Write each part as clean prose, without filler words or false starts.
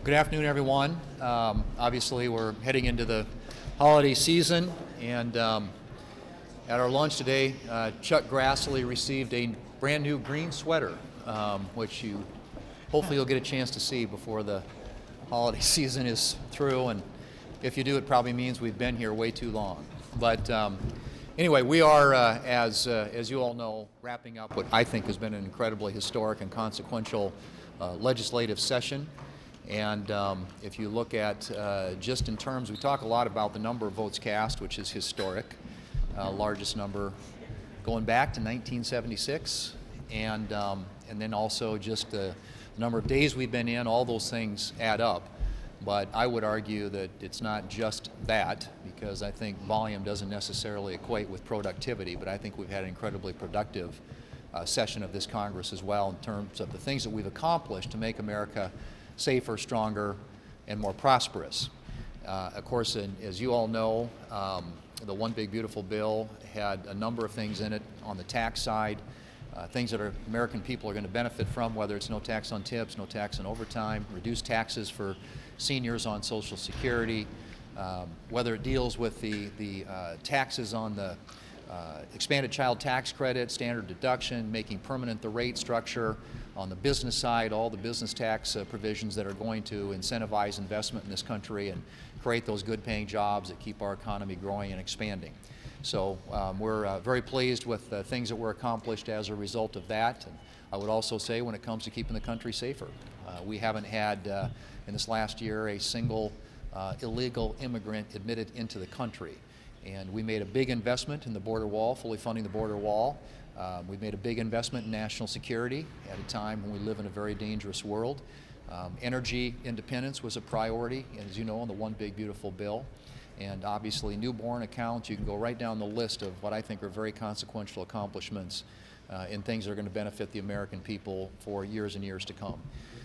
Good afternoon, everyone. Obviously, we're heading into the holiday season, and at our lunch today, Chuck Grassley received a brand new green sweater, which hopefully you'll get a chance to see before the holiday season is through, and if you do, it probably means we've been here way too long. But anyway, we are, as you all know, wrapping up what I think has been an incredibly historic and consequential legislative session. And if you look at just in terms, we talk a lot about the number of votes cast, which is historic, largest number going back to 1976, and then also just the number of days we've been in, all those things add up. But I would argue that it's not just that, because I think volume doesn't necessarily equate with productivity, but I think we've had an incredibly productive session of this Congress as well in terms of the things that we've accomplished to make America safer, stronger, and more prosperous. Of course, as you all know, the One Big Beautiful Bill had a number of things in it on the tax side, things that American people are going to benefit from, whether it's no tax on tips, no tax on overtime, reduced taxes for seniors on Social Security, whether it deals with the taxes on the expanded child tax credit, standard deduction, making permanent the rate structure on the business side, all the business tax provisions that are going to incentivize investment in this country and create those good paying jobs that keep our economy growing and expanding. So we're very pleased with the things that were accomplished as a result of that. And I would also say when it comes to keeping the country safer, we haven't had in this last year a single illegal immigrant admitted into the country. And we made a big investment in the border wall, fully funding the border wall. We've made a big investment in national security at a time when we live in a very dangerous world. Energy independence was a priority, as you know, on the One Big Beautiful Bill. And obviously newborn accounts, you can go right down the list of what I think are very consequential accomplishments in things that are going to benefit the American people for years and years to come.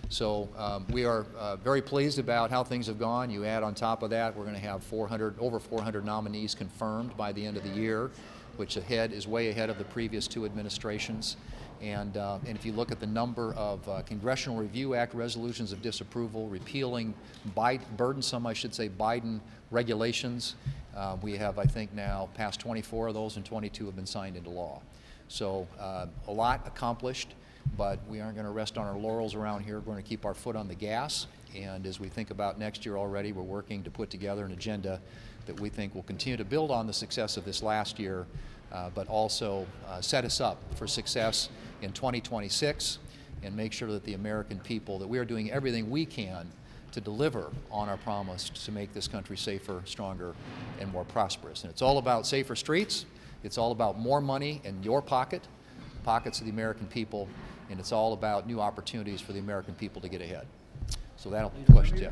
So we are very pleased about how things have gone. You add on top of that, we're going to have over 400 nominees confirmed by the end of the year, which is way ahead of the previous two administrations. And if you look at the number of Congressional Review Act resolutions of disapproval, repealing burdensome, I should say, Biden regulations, we have, I think, now passed 24 of those, and 22 have been signed into law. So a lot accomplished, but we aren't going to rest on our laurels around here. We're going to keep our foot on the gas, and as we think about next year already, we're working to put together an agenda that we think will continue to build on the success of this last year, but also set us up for success in 2026 and make sure that the American people, that we are doing everything we can to deliver on our promise to make this country safer, stronger, and more prosperous. And it's all about safer streets. It's all about more money in your pockets of the American people, and it's all about new opportunities for the American people to get ahead. So that'll questions, yeah.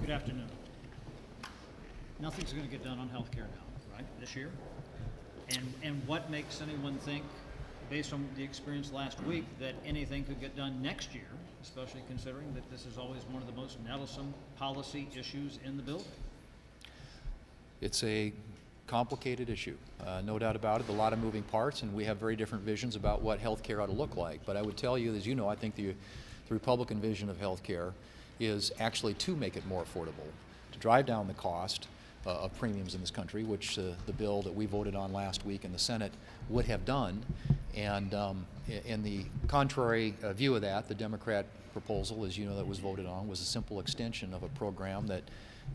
Good afternoon. Nothing's going to get done on health care now, right, this year? And what makes anyone think, based on the experience last week, that anything could get done next year, especially considering that this is always one of the most nettlesome policy issues in the building? It's a complicated issue, no doubt about it, a lot of moving parts, and we have very different visions about what health care ought to look like. But I would tell you, as you know, I think the Republican vision of health care is actually to make it more affordable, to drive down the cost of premiums in this country, which the bill that we voted on last week in the Senate would have done. And in the contrary view of that, the Democrat proposal, as you know, that was voted on, was a simple extension of a program that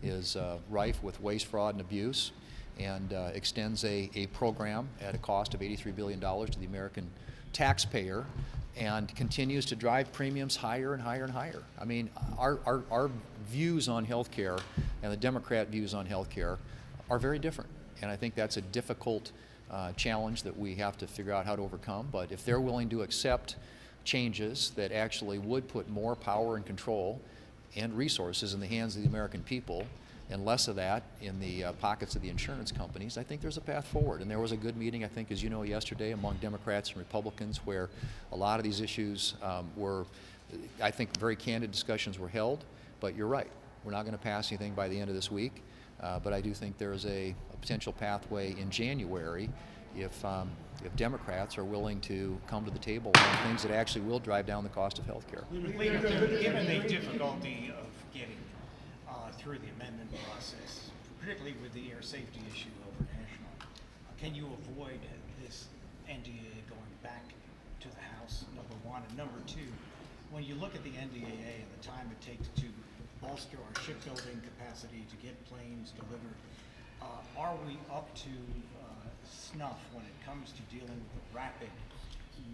is rife with waste, fraud, and abuse, and extends a program at a cost of $83 billion to the American taxpayer, and continues to drive premiums higher and higher and higher. I mean, our views on health care and the Democrat views on health care are very different. And I think that's a difficult challenge that we have to figure out how to overcome. But if they're willing to accept changes that actually would put more power and control and resources in the hands of the American people, and less of that in the pockets of the insurance companies, I think there's a path forward. And there was a good meeting, I think, as you know, yesterday among Democrats and Republicans, where a lot of these issues were, I think, very candid discussions were held. But you're right, we're not going to pass anything by the end of this week. But I do think there's a potential pathway in January if Democrats are willing to come to the table on things that actually will drive down the cost of health care. Given the difficulty of getting through the amendment process, particularly with the air safety issue over national, can you avoid this NDAA going back to the House, number one? And number two, when you look at the NDAA and the time it takes to bolster our shipbuilding capacity to get planes delivered, are we up to snuff when it comes to dealing with the rapid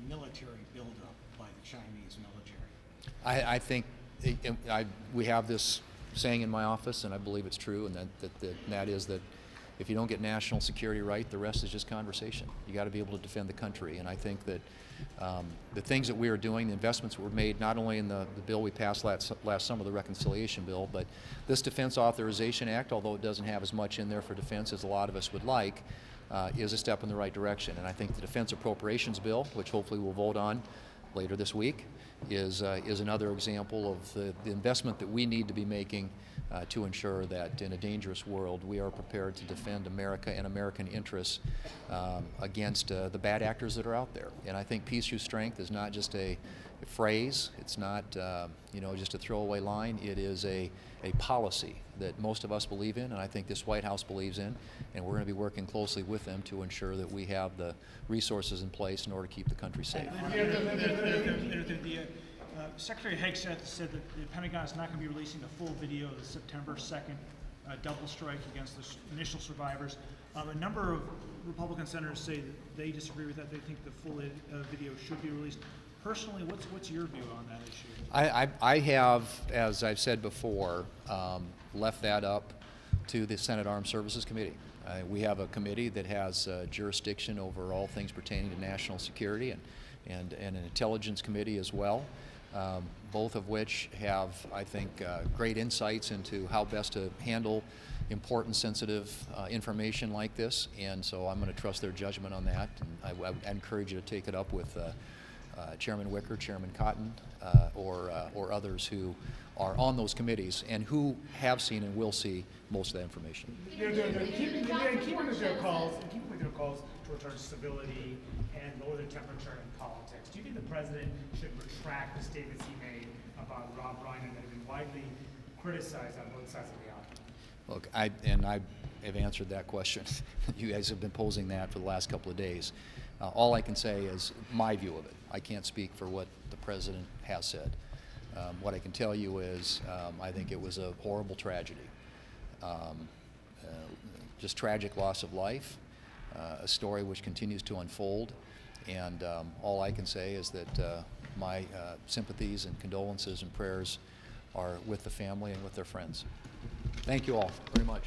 military buildup by the Chinese military? I think we have this saying in my office, and I believe it's true, and that is that if you don't get national security right, the rest is just conversation. You got to be able to defend the country, and I think that the things that we are doing, the investments that were made, not only in the bill we passed last summer, the reconciliation bill, but this Defense Authorization Act, although it doesn't have as much in there for defense as a lot of us would like, is a step in the right direction. And I think the Defense Appropriations Bill, which hopefully we'll vote on later this week, is another example of the investment that we need to be making to ensure that in a dangerous world we are prepared to defend America and American interests against the bad actors that are out there. And I think peace through strength is not just a phrase, it's not just a throwaway line, it is a policy that most of us believe in, and I think this White House believes in, and we're going to be working closely with them to ensure that we have the resources in place in order to keep the country safe. Secretary Haig said that the Pentagon is not going to be releasing the full video of the September 2nd double strike against the initial survivors. A number of Republican senators say that they disagree with that. They think the full video should be released. Personally, what's your view on that issue? I have, as I've said before, left that up to the Senate Armed Services Committee. We have a committee that has jurisdiction over all things pertaining to national security and an intelligence committee as well, both of which have, I think, great insights into how best to handle important, sensitive information like this. And so I'm going to trust their judgment on that. And I encourage you to take it up with Chairman Wicker, Chairman Cotton, or others who are on those committees and who have seen and will see most of that information. Keeping with their calls to return to civility and lower the temperature in politics, do you think the president should retract the statements he made about Rob Ryan that have been widely criticized on both sides of the aisle? Look, I have answered that question. You guys have been posing that for the last couple of days. All I can say is my view of it. I can't speak for what the president has said. What I can tell you is I think it was a horrible tragedy. Just tragic loss of life, a story which continues to unfold, and all I can say is that my sympathies and condolences and prayers are with the family and with their friends. Thank you all very much.